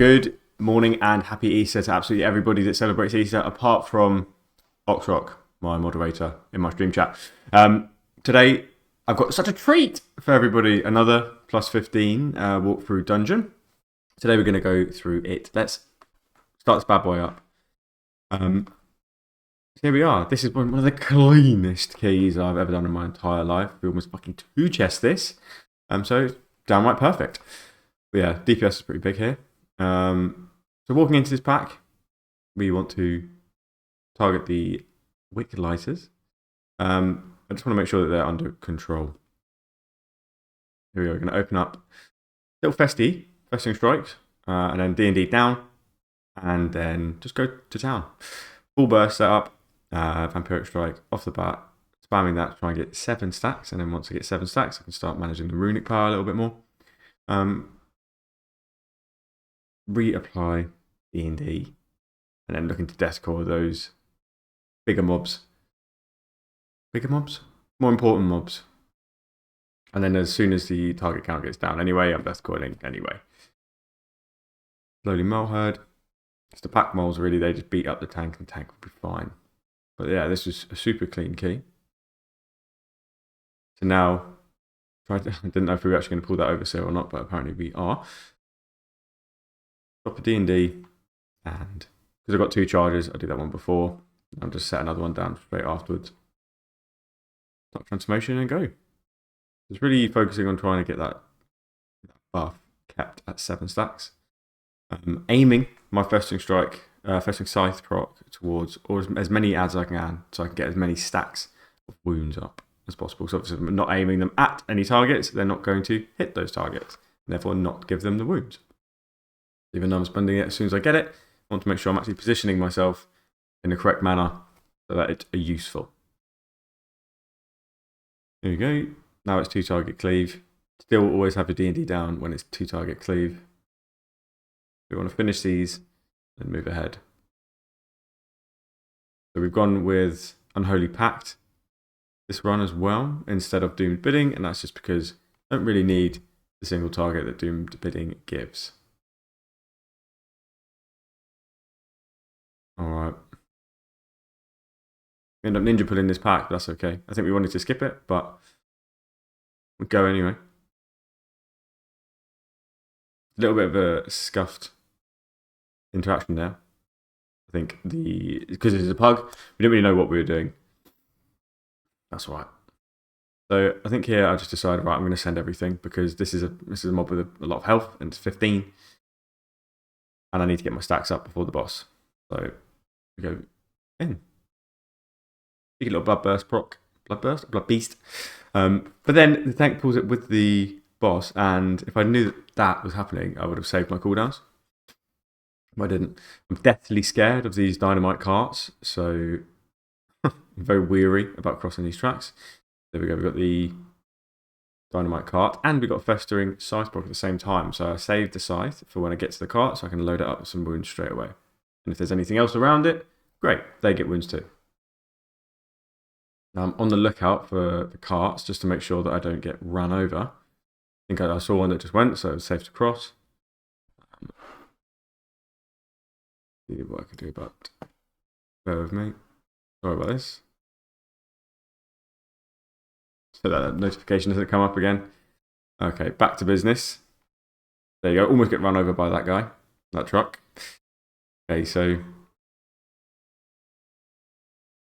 Good morning and happy Easter to absolutely everybody that celebrates Easter, apart from Oxrock, my moderator in my stream chat. Today, I've got such a treat for everybody. Another plus 15 walkthrough dungeon. Today, we're going to go through it. Let's start this bad boy up. Here we are. This is one of the cleanest keys I've ever done in my entire life. We almost fucking 2 chests this. So it's downright perfect. But yeah, DPS is pretty big here. So walking into this pack, we want to target the wick lighters. I just want to make sure that they're under control. Here we go. We're going to open up little festing strikes, and then D&D down, and then just go to town. Full burst setup, vampiric strike off the bat, spamming that to try and get 7 stacks, and then once I get 7 stacks, I can start managing the runic power a little bit more. Reapply D&D, and then looking to deathcore those bigger mobs. More important mobs. And then as soon as the target count gets down anyway, I'm deathcoring anyway. Slowly mole herd. It's the pack moles really, they just beat up the tank and the tank will be fine. But yeah, this is a super clean key. So now, I didn't know if we were actually going to pull that overseer or not, but apparently we are. Drop a D&D, and because I've got 2 charges, I did that one before. I'll just set another one down straight afterwards. Start transformation and go. It's really focusing on trying to get that buff kept at 7 stacks. Aiming my festing scythe proc towards or as many as I can, so I can get as many stacks of wounds up as possible. So obviously, if I'm not aiming them at any targets, they're not going to hit those targets, and therefore not give them the wounds. Even though I'm spending it as soon as I get it, I want to make sure I'm actually positioning myself in the correct manner so that it's useful. There we go. Now it's 2 target cleave. Still always have the D&D down when it's 2 target cleave. We want to finish these and move ahead. So we've gone with Unholy Pact this run as well instead of Doomed Bidding, and that's just because I don't really need the single target that Doomed Bidding gives. Alright. We end up ninja pulling this pack, but that's okay. I think we wanted to skip it, but we'll go anyway. A little bit of a scuffed interaction there. I think because this is a pug, we didn't really know what we were doing. That's all right. So I think here I just decided, right, I'm going to send everything because this is a mob with a lot of health, and it's 15. And I need to get my stacks up before the boss. So we go in. You get a little blood beast. But then the tank pulls it with the boss, and if I knew that was happening, I would have saved my cooldowns. But I didn't. I'm deathly scared of these dynamite carts, so I'm very weary about crossing these tracks. There we go. We've got the dynamite cart, and we've got festering scythe proc at the same time. So I saved the scythe for when I get to the cart, so I can load it up with some wounds straight away. And if there's anything else around it, great, they get wounds too. Now I'm on the lookout for the carts just to make sure that I don't get run over. I think I saw one that just went, so it was safe to cross. See what I can do about it. Bear with me. Sorry about this. So that notification doesn't come up again. Okay, back to business. There you go. Almost get run over by that guy, that truck. Okay, so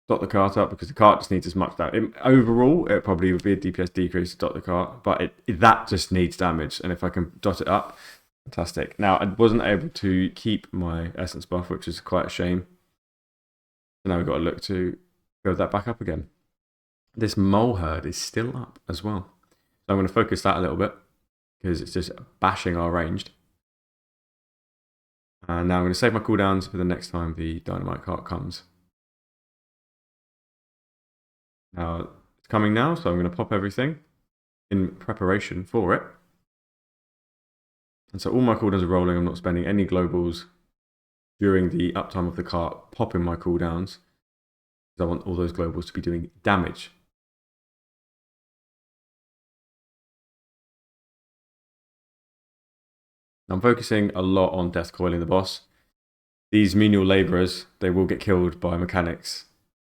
dot the cart up because the cart just needs as much damage. Overall, it probably would be a DPS decrease to dot the cart, but that just needs damage. And if I can dot it up, fantastic. Now, I wasn't able to keep my essence buff, which is quite a shame. So now we've got to look to build that back up again. This mole herd is still up as well. So I'm going to focus that a little bit because it's just bashing our ranged. And now I'm going to save my cooldowns for the next time the dynamite cart comes. Now, it's coming now, so I'm going to pop everything in preparation for it. And so all my cooldowns are rolling. I'm not spending any globals during the uptime of the cart, popping my cooldowns. Because I want all those globals to be doing damage. I'm focusing a lot on death coiling the boss. These menial labourers, they will get killed by mechanics,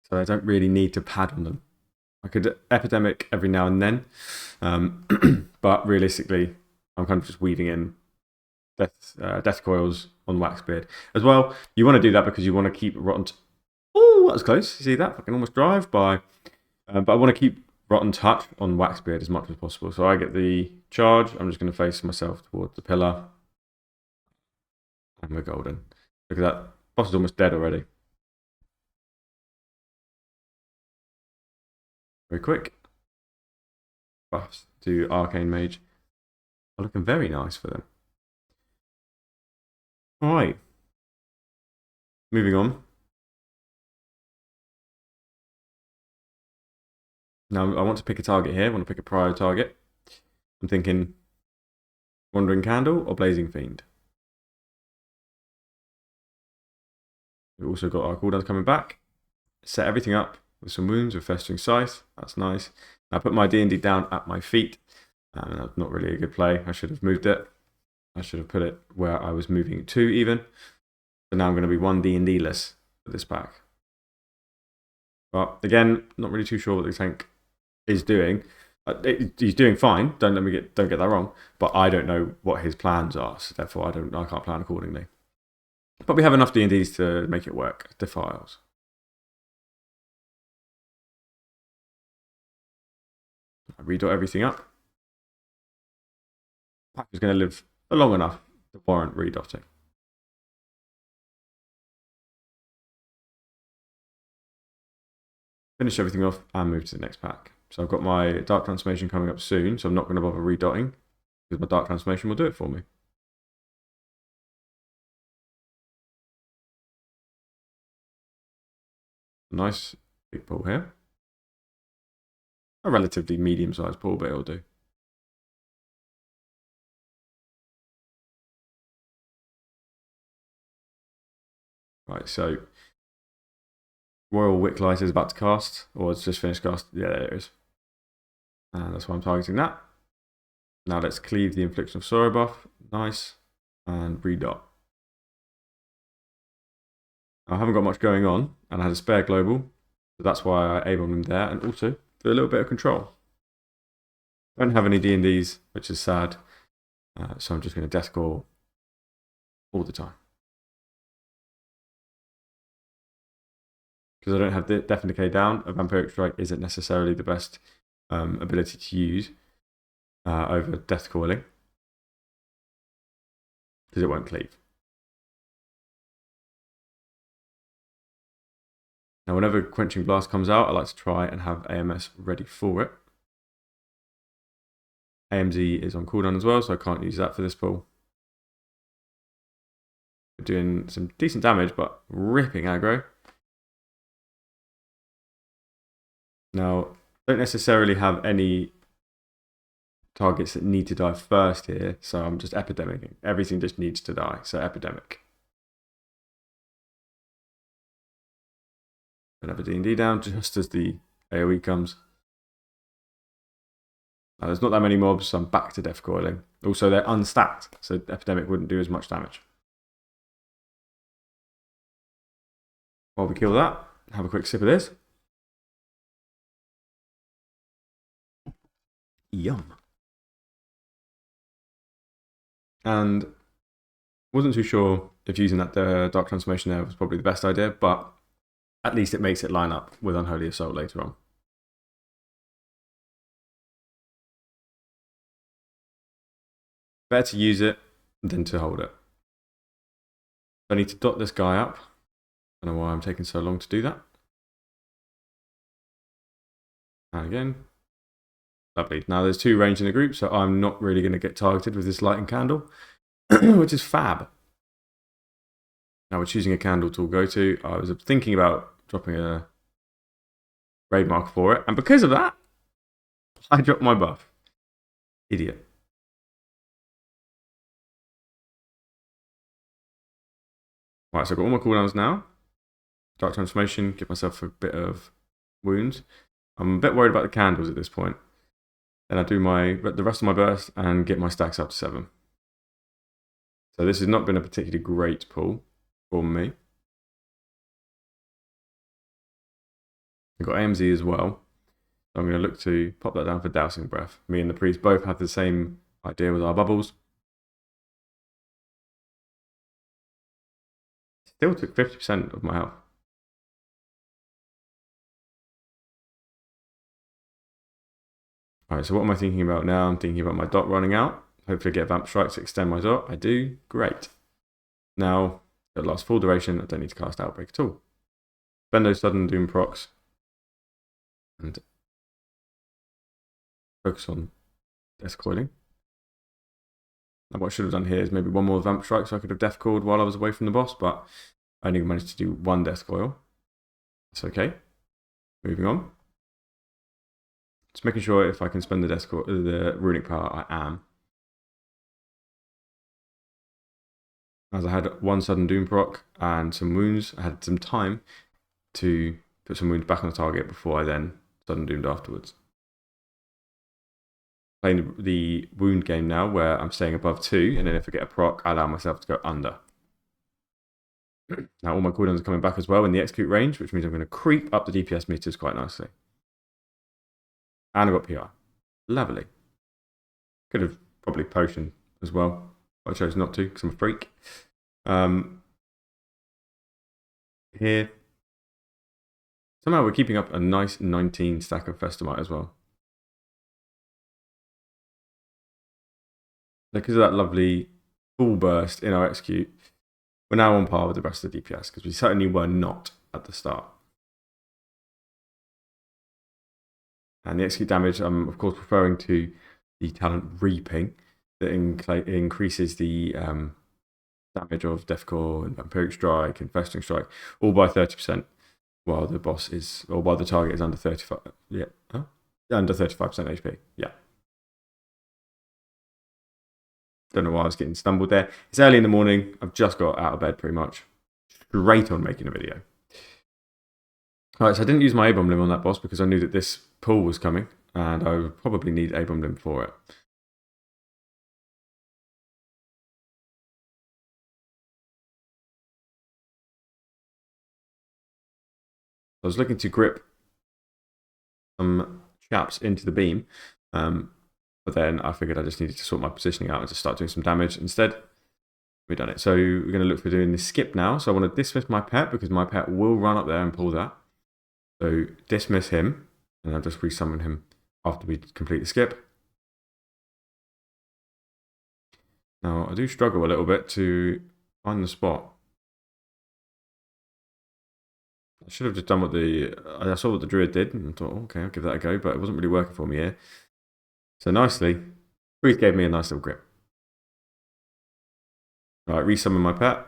so I don't really need to pad on them. I could epidemic every now and then, but realistically, I'm kind of just weaving in death coils on Waxbeard. As well, you want to do that because you want to keep rotten... Oh, that was close. You see that? I can almost drive by. But I want to keep rotten touch on Waxbeard as much as possible. So I get the charge. I'm just going to face myself towards the pillar. And we're golden. Look at that. Boss is almost dead already. Very quick. Buffs to Arcane Mage are looking very nice for them. Alright. Moving on. Now I want to pick a target here. I want to pick a prior target. I'm thinking Wandering Candle or Blazing Fiend. We've also got our cooldowns coming back. Set everything up with some wounds with Festering Scythe. That's nice. I put my D&D down at my feet. And that's not really a good play. I should have moved it. I should have put it where I was moving to even. So now I'm going to be one D&D-less for this pack. But again, not really too sure what the tank is doing. He's doing fine. Don't get that wrong. But I don't know what his plans are. So therefore, I can't plan accordingly. But we have enough D&Ds to make it work. Defiles. I redot everything up. The pack is going to live long enough to warrant redotting. Finish everything off and move to the next pack. So I've got my Dark Transformation coming up soon, so I'm not going to bother redotting because my Dark Transformation will do it for me. Nice big pool here. A relatively medium-sized pool, but it'll do. Right, so Royal Wicklight is about to cast, or it's just finished cast. Yeah, there it is. And that's why I'm targeting that. Now let's cleave the Infliction of Sorrow buff. Nice. And redot. I haven't got much going on, and I had a spare global, so that's why I A-bombed him there, and also do a little bit of control. Don't have any D&Ds, which is sad, so I'm just going to death call all the time. Because I don't have the Death and Decay down, a Vampiric Strike isn't necessarily the best ability to use over Death Coiling, because it won't cleave. Now, whenever Quenching Blast comes out, I like to try and have AMS ready for it. AMZ is on cooldown as well, so I can't use that for this pull. Doing some decent damage, but ripping aggro. Now, don't necessarily have any targets that need to die first here, so I'm just epidemicing. Everything just needs to die, so epidemic. Another D&D down just as the AoE comes. Now, there's not that many mobs, so I'm back to Death Coiling. Also, they're unstacked, so epidemic wouldn't do as much damage. While we kill that, have a quick sip of this. Yum. And wasn't too sure if using that Dark Transformation there was probably the best idea, but at least it makes it line up with Unholy Assault later on. Better to use it than to hold it. I need to dot this guy up. I don't know why I'm taking so long to do that. And again. Lovely. Now there's two range in the group, so I'm not really going to get targeted with this lighting candle, which is fab. Now we're choosing a candle to go to. I was thinking about dropping a raid mark for it, and because of that, I dropped my buff. Idiot. Right, so I've got all my cooldowns now. Dark Transformation, give myself a bit of wounds. I'm a bit worried about the candles at this point. Then I do the rest of my burst and get my stacks up to 7. So this has not been a particularly great pull for me. I've got AMZ as well. So I'm going to look to pop that down for Dousing Breath. Me and the priest both had the same idea with our bubbles. Still took 50% of my health. Alright, so what am I thinking about now? I'm thinking about my dot running out. Hopefully get Vamp Strike to extend my dot. I do. Great. Now, it lasts full duration. I don't need to cast Outbreak at all. Spend those Sudden Doom procs. And focus on Death Coiling. Now what I should have done here is maybe one more Vamp Strike so I could have Death Coiled while I was away from the boss, but I only managed to do one Death Coil. That's okay. Moving on. Just making sure if I can spend the Runic Power, I am. As I had one Sudden Doom proc and some wounds, I had some time to put some wounds back on the target before I then Sudden Doomed afterwards. Playing the wound game now where I'm staying above 2, and then if I get a proc, I allow myself to go under. Now all my cooldowns are coming back as well in the execute range, which means I'm going to creep up the DPS meters quite nicely. And I've got PR. Lovely. Could have probably potioned as well. I chose not to because I'm a freak. Here. Somehow we're keeping up a nice 19 stack of Festamite as well. Because of that lovely full burst in our execute, we're now on par with the rest of the DPS because we certainly were not at the start. And the execute damage, I'm of course referring to the talent Reaping that increases the damage of Deathcore and Vampiric Strike and Festering Strike all by 30% while the boss is, or while the target is under 35. Yeah, huh? Under 35% HP. Yeah. Don't know why I was getting stumbled there. It's early in the morning. I've just got out of bed pretty much. Straight on making a video. Alright, so I didn't use my A-Bomb Limb on that boss because I knew that this pull was coming and I would probably need A-Bomb Limb for it. I was looking to grip some chaps into the beam, but then I figured I just needed to sort my positioning out and just start doing some damage instead. We've done it. So we're going to look for doing this skip now. So I want to dismiss my pet because my pet will run up there and pull that. So dismiss him, and I'll just resummon him after we complete the skip. Now I do struggle a little bit to find the spot. I should have just done what I saw what the druid did and thought, okay, I'll give that a go, but it wasn't really working for me here. So nicely, Breathe gave me a nice little grip. Alright, resummon my pet,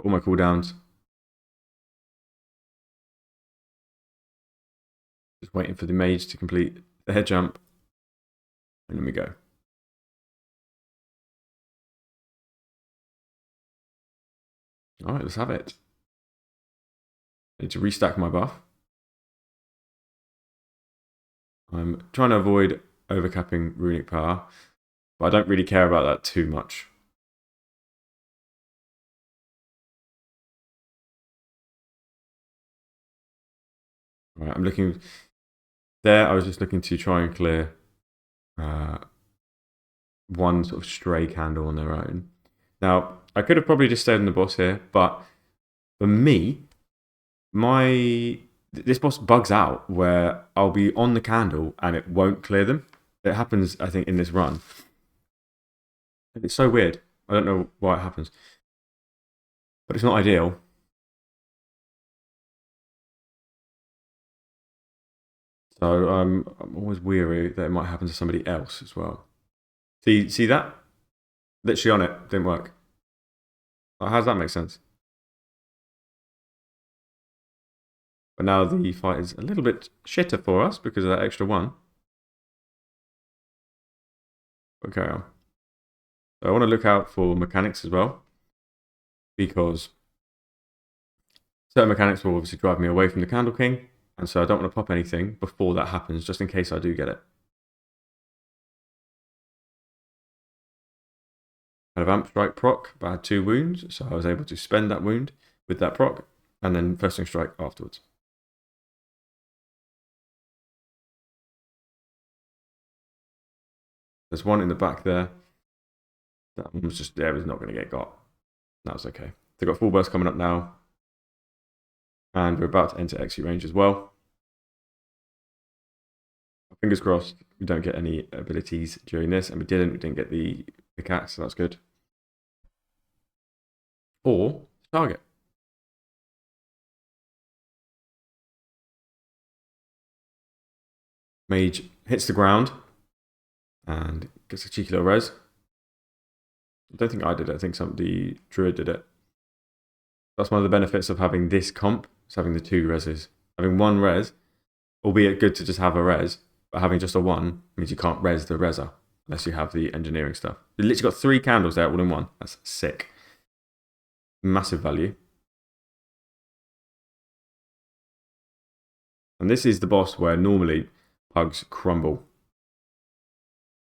all my cooldowns. Just waiting for the mage to complete the head jump. And then we go. Alright, let's have it. I need to restack my buff. I'm trying to avoid overcapping Runic Power, but I don't really care about that too much. Right, I'm looking there. I was just looking to try and clear one sort of stray candle on their own. Now, I could have probably just stayed on the boss here, but for me, this boss bugs out where I'll be on the candle and it won't clear them. It happens, I think, in this run. It's so weird. I don't know why it happens, but it's not ideal. So I'm always weary that it might happen to somebody else as well. See that? Literally on it, didn't work. How does that make sense? But now the fight is a little bit shitter for us because of that extra one. Okay. So I want to look out for mechanics as well, because certain mechanics will obviously drive me away from the Candle King, and so I don't want to pop anything before that happens, just in case I do get it. had a vamp strike proc, but I had 2 wounds, so I was able to spend that wound with that proc, and then first thing strike afterwards. There's one in the back there. That one was just, was not going to get got. That was okay. They've got full burst coming up now. And we're about to enter XE range as well. Fingers crossed we don't get any abilities during this, and we didn't get the pickaxe, so that's good. Or target. Mage hits the ground and gets a cheeky little res. I don't think I did it. I think the druid did it. That's one of the benefits of having this comp, is having the 2 reses. Having 1 res, albeit good to just have a res, but having just a 1 means you can't res the reser unless you have the engineering stuff. You literally got 3 candles there all in one. That's sick. Massive value. And this is the boss where normally pugs crumble.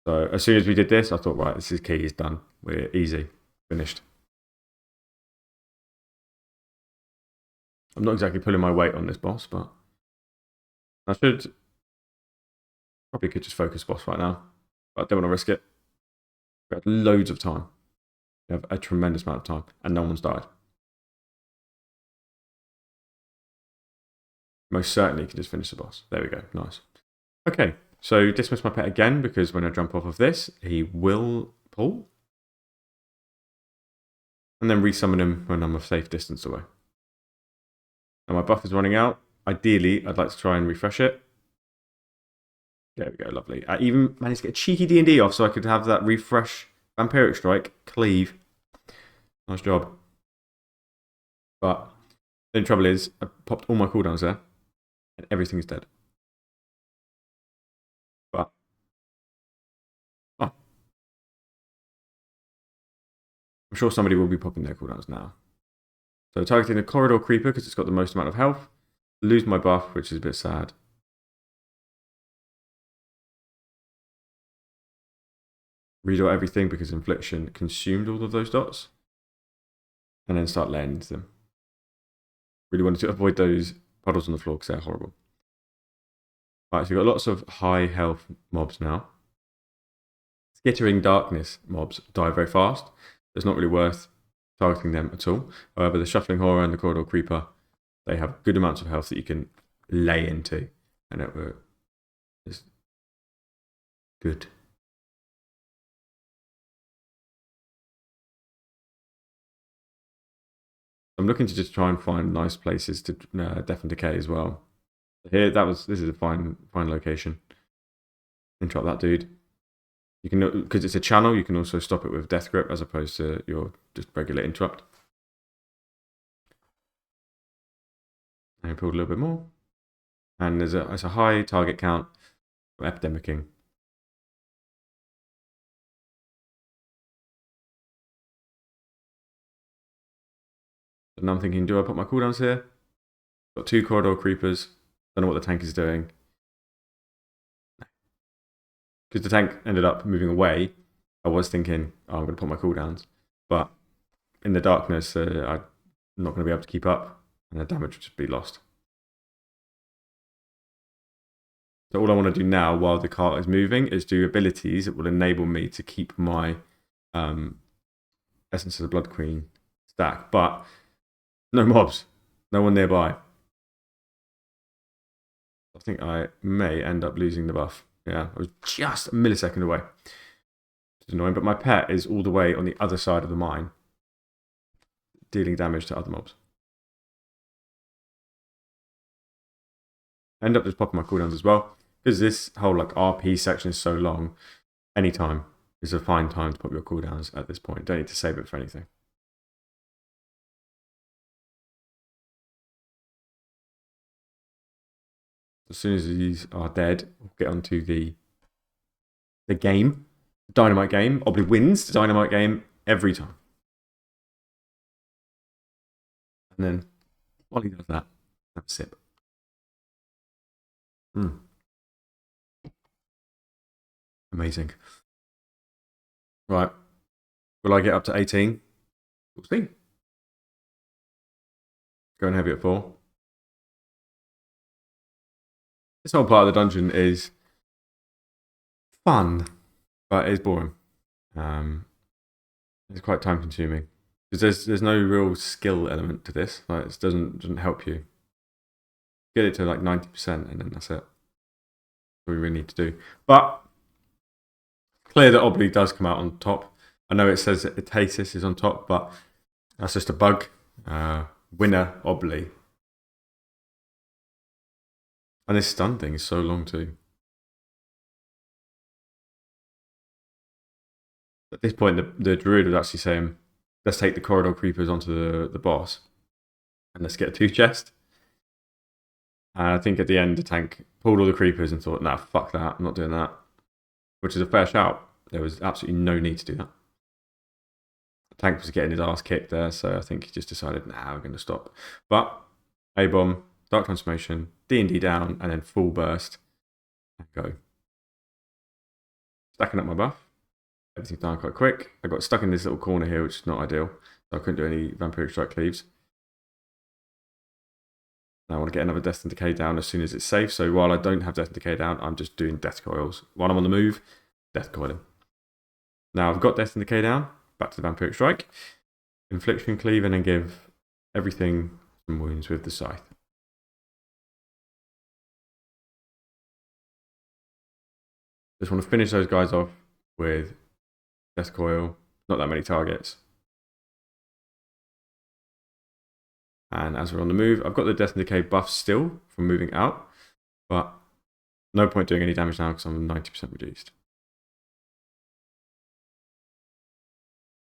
So as soon as we did this, I thought, right, this is key, it's done. We're easy, finished. I'm not exactly pulling my weight on this boss, but I should probably could just focus boss right now, but I don't want to risk it. We have loads of time. We have a tremendous amount of time, and no one's died. Most certainly can just finish the boss. There we go, nice. Okay, so dismiss my pet again, because when I jump off of this, he will pull. And then resummon him when I'm a safe distance away. And my buff is running out. Ideally, I'd like to try and refresh it. There we go, lovely. I even managed to get a cheeky D&D off so I could have that refresh vampiric strike cleave. Nice job. But the only trouble is, I popped all my cooldowns there, and everything is dead. But I'm sure somebody will be popping their cooldowns now. So targeting the corridor creeper because it's got the most amount of health. Lose my buff, which is a bit sad. Redot everything because infliction consumed all of those dots. And then start laying into them. Really wanted to avoid those puddles on the floor because they're horrible. Right, so we've got lots of high health mobs now. Skittering darkness mobs die very fast. It's not really worth targeting them at all. However, the shuffling horror and the corridor creeper, they have good amounts of health that you can lay into, and it is good. I'm looking to just try and find nice places to death and decay as well. Here, this is a fine location. Interrupt that dude. You can, because it's a channel, you can also stop it with death grip as opposed to your just regular interrupt. And you pulled a little bit more. And it's a high target count for epidemicing. And I'm thinking, do I put my cooldowns here? Got 2 corridor creepers. Don't know what the tank is doing. Because the tank ended up moving away, I was thinking, oh, I'm going to put my cooldowns. But in the darkness, I'm not going to be able to keep up, and the damage would just be lost. So all I want to do now, while the cart is moving, is do abilities that will enable me to keep my Essence of the Blood Queen stack. But no mobs. No one nearby. I think I may end up losing the buff. Yeah, I was just a millisecond away. Which is annoying, but my pet is all the way on the other side of the mine, dealing damage to other mobs. I end up just popping my cooldowns as well, because this whole like RP section is so long. Any time is a fine time to pop your cooldowns at this point. Don't need to save it for anything. As soon as these are dead, we'll get onto the game. The dynamite game. Obli wins the dynamite game every time. And then while he does that, have a sip. Amazing. Right. Will I get up to 18? We'll see. Going heavy at 4. This whole part of the dungeon is fun, but it's boring. It's quite time consuming because there's no real skill element to this. Like, it doesn't help you. Get it to like 90% and then that's it. What we really need to do. But clear that Obly does come out on top. I know it says that Etasis is on top, but that's just a bug. Winner Obly. And this stun thing is so long too. At this point, the druid was actually saying, let's take the corridor creepers onto the boss and let's get a 2 chest. And I think at the end, the tank pulled all the creepers and thought, nah, fuck that, I'm not doing that. Which is a fair shout. There was absolutely no need to do that. The tank was getting his ass kicked there, so I think he just decided, nah, we're going to stop. But A-bomb, Dark Transformation, D&D down, and then full burst. And go. Stacking up my buff. Everything's done quite quick. I got stuck in this little corner here, which is not ideal. So I couldn't do any Vampiric Strike cleaves. Now I want to get another Death and Decay down as soon as it's safe. So while I don't have Death and Decay down, I'm just doing Death Coils. While I'm on the move, Death Coiling. Now I've got Death and Decay down. Back to the Vampiric Strike. Infliction Cleave, and then give everything some wounds with the Scythe. Just want to finish those guys off with Death Coil. Not that many targets. And as we're on the move, I've got the Death and Decay buff still from moving out, but no point doing any damage now because I'm 90% reduced.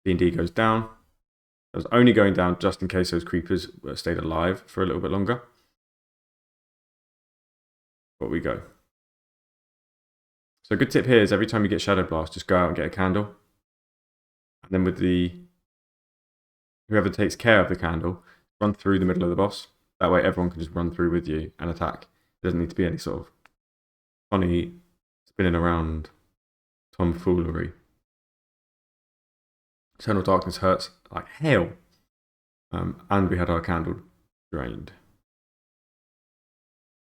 D&D goes down. I was only going down just in case those creepers stayed alive for a little bit longer. But we go. So a good tip here is every time you get Shadow Blast, just go out and get a candle. And then with whoever takes care of the candle, run through the middle of the boss. That way everyone can just run through with you and attack. There doesn't need to be any sort of funny spinning around tomfoolery. Eternal Darkness hurts like hell. And we had our candle drained.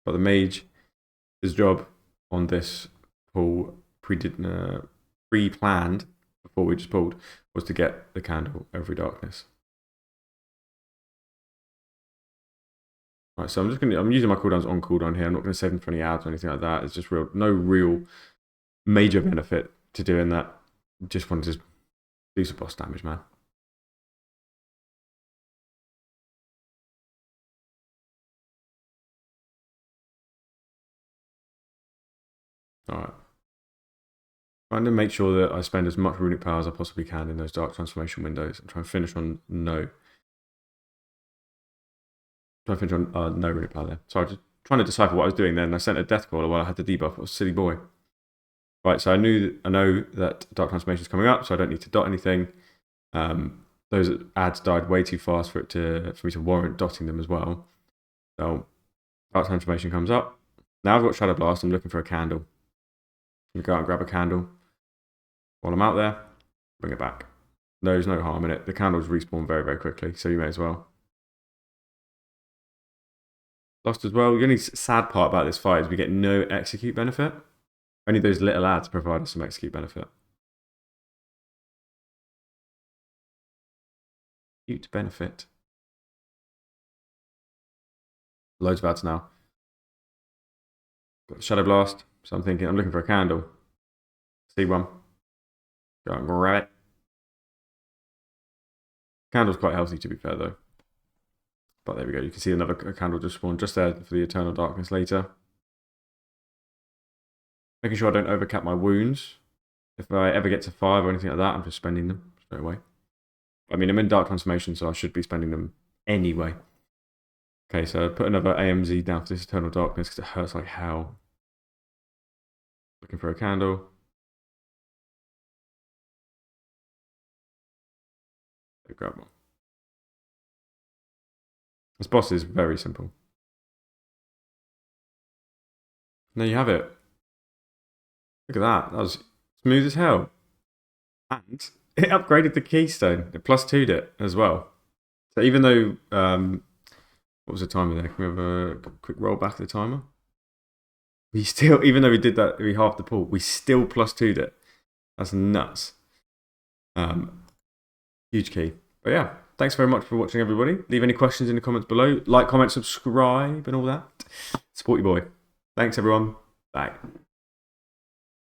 But the mage, his job on this pull pre-planned before we just pulled was to get the candle every darkness. Right, so I'm using my cooldowns on cooldown here. I'm not going to save them for any ads or anything like that. It's just no real major benefit to doing that. Just wanted to do some boss damage, man. Alright. Trying to make sure that I spend as much runic power as I possibly can in those dark transformation windows and try and finish on no. Try and finish on no runic power there. So I was just trying to decipher what I was doing then. I sent a death caller while I had the debuff. I was a silly boy. Right, so I know that dark transformation is coming up, so I don't need to dot anything. Those ads died way too fast for me to warrant dotting them as well. So dark transformation comes up. Now I've got Shadow Blast. I'm looking for a candle. I'm gonna go out and grab a candle. While I'm out there, bring it back. There's no harm in it. The candles respawn very, very quickly, so you may as well. Lost as well. The only sad part about this fight is we get no execute benefit. Only those little ads provide us some execute benefit. Execute benefit. Loads of ads now. Got the Shadow Blast, so I'm thinking I'm looking for a candle. See one. Go and grab it. Candle's quite healthy to be fair though. But there we go. You can see another candle just spawned just there for the Eternal Darkness later. Making sure I don't overcap my wounds. If I ever get to 5 or anything like that, I'm just spending them straight away. I mean, I'm in Dark Transformation, so I should be spending them anyway. Okay, so I put another AMZ down for this Eternal Darkness because it hurts like hell. Looking for a candle. Grab one. This boss is very simple. There you have it. Look at that. That was smooth as hell. And it upgraded the keystone. It plus 2'd it as well. So even though, what was the timer there? Can we have a quick roll back of the timer? We still, even though we did that, we halved the pool, we still plus 2'd it. That's nuts. Huge key. But yeah, thanks very much for watching, everybody. Leave any questions in the comments below. Like, comment, subscribe, and all that. Support your boy. Thanks, everyone. Bye.